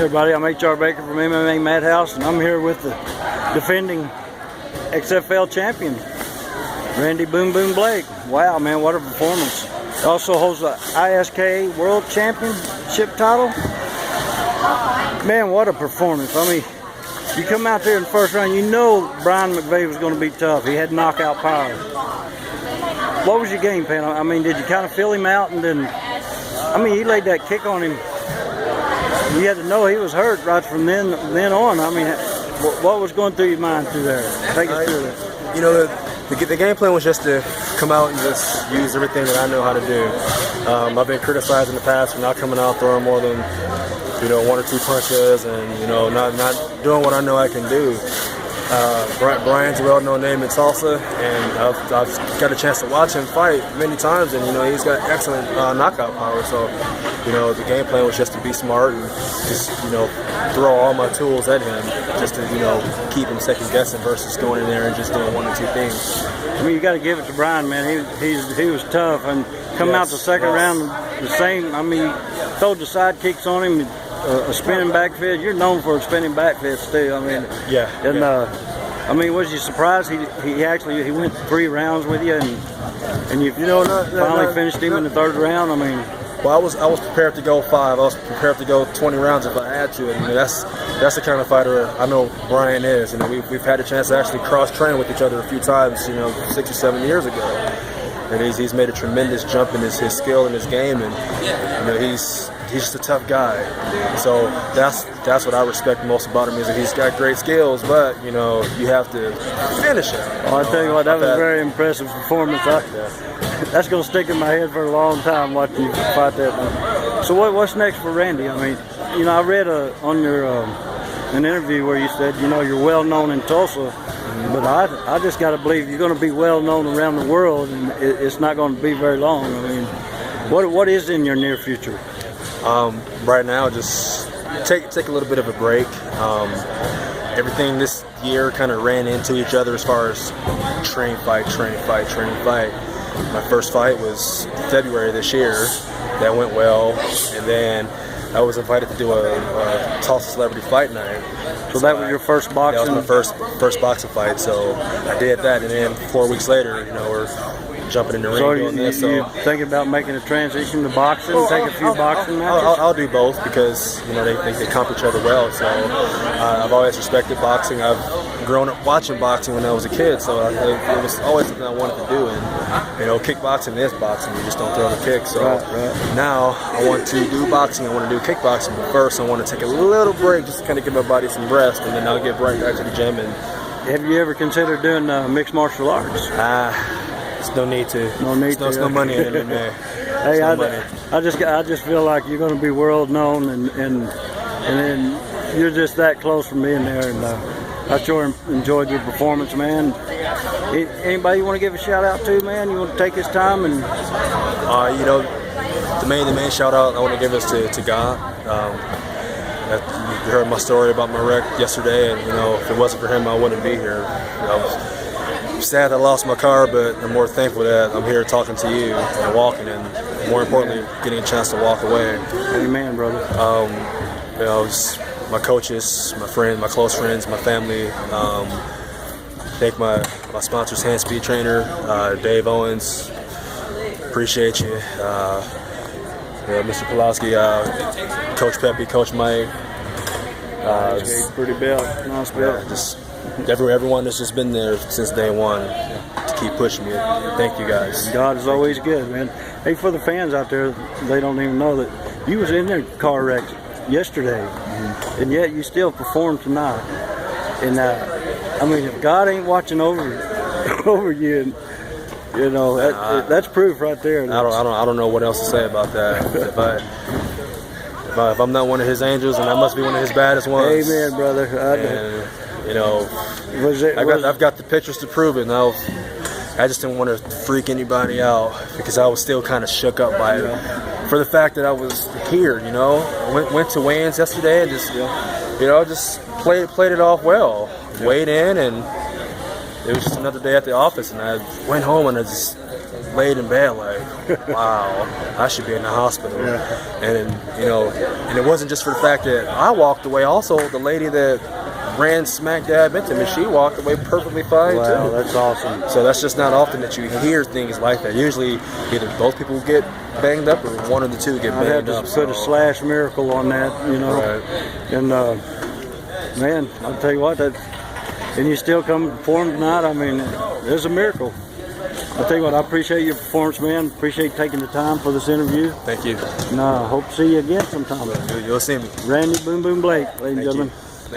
Everybody, I'm H.R. Baker from MMAmadhouse, and I'm here with the defending XFL champion, Randy Boom Boom Blake. Wow, man, what a performance. He also holds the ISK World Championship title. Man, what a performance. I mean, you come out there in the first round, you know Brian McVeigh was going to be tough. He had knockout power. What was your game plan? I mean, did you kind of feel him out and then, I mean, he laid that kick on him. You had to know he was hurt right from then on. I mean, what was going through your mind through there? Take us through that. You know, the game plan was just to come out and just use everything that I know how to do. I've been criticized in the past for not coming out throwing more than, one or two punches and, not doing what I know I can do. Brian's a well-known name in Tulsa, and I've got a chance to watch him fight many times, and he's got excellent knockout power. So, the game plan was just to be smart and just throw all my tools at him, just to keep him second guessing versus going in there and just doing one or two things. I mean, you got to give it to Brian, man. He was tough, and coming out the second round the same. I mean, throwed the side kicks on him. A spinning back fist. You're known for a spinning back fist too. I mean, I mean, was you surprised he went 3 rounds with you and you finally finished him in the 3rd round? I mean, well, I was prepared to go 5. I was prepared to go 20 rounds if I had to. And that's the kind of fighter I know Brian is. We've had a chance to actually cross train with each other a few times. 6 or 7 years ago. And he's made a tremendous jump in his skill and his game, and he's just a tough guy. So that's what I respect most about him, is that he's got great skills, but you have to finish it. Well, I tell you what, that was a very impressive performance. That's going to stick in my head for a long time watching you fight that. So what's next for Randy? I mean, I read on your an interview where you said you're well known in Tulsa. But I just got to believe you're going to be well known around the world, and it's not going to be very long. I mean, what is in your near future? Right now, just take a little bit of a break. Everything this year kind of ran into each other as far as train, fight. My first fight was February this year. That went well, and then I was invited to do a Tulsa Celebrity Fight Night. So that was your first boxing? That was my first boxing fight. So I did that, and then 4 weeks later, we're jumping in the ring doing this. So you thinking about making a transition to boxing, take a few boxing matches? I'll do both because they comp each other well. So I've always respected boxing. I've grown up watching boxing when I was a kid, so it was always something I wanted to do. And kickboxing is boxing. You just don't throw the kick. So now I want to do boxing. I want to do kickboxing, but first I want to take a little break just to kind of give my body some rest, and then I'll get right back to the gym. And have you ever considered doing mixed martial arts? There's no need to. There's no money in MMA. Hey, I just feel like you're going to be world known, and then you're just that close from being there. And I sure enjoyed your performance, man. Anybody you want to give a shout out to, man? You want to take this time and the main shout out I want to give is to God. You heard my story about my wreck yesterday, and if it wasn't for him, I wouldn't be here. I'm sad I lost my car, but I'm more thankful that I'm here talking to you and walking, and more importantly, getting a chance to walk away. Amen, brother. My coaches, my friends, my close friends, my family. Thank my sponsors, Hand Speed Trainer, Dave Owens. Appreciate you. Mr. Pulaski, Coach Pepe, Coach Mike. Pretty belt, nice belt. Just everyone that's just been there since day one to keep pushing me. Thank you guys. God is always good, man. Hey, for the fans out there, they don't even know that you was in their car wreck yesterday, and yet you still performed tonight. And I mean, if God ain't watching over you, that's proof right there. I don't know what else to say about that. If I'm not one of His angels, then I must be one of His baddest ones. Amen, brother. I've got the pictures to prove it. Now, I just didn't want to freak anybody out because I was still kind of shook up by it. For the fact that I was here, went to weigh-ins yesterday and just played it off well. Weighed in, and it was just another day at the office, and I went home and I just laid in bed like, wow, I should be in the hospital. Yeah. And it wasn't just for the fact that I walked away. Also, the lady that ran smack dab into me, she walked away perfectly fine Wow, too. that's awesome. So that's just not often that you hear things like that. Usually, either both people get banged up or one of the two get I'd have banged to up. put a slash miracle on that, you know. Right. And man, I'll tell you what, and you still come to perform tonight. I mean, there's a miracle. I'll tell you what, I appreciate your performance, man. Appreciate taking the time for this interview. Thank you. And hope to see you again sometime. You'll see me. Randy Boom Boom Blake, ladies and Thank you. gentlemen.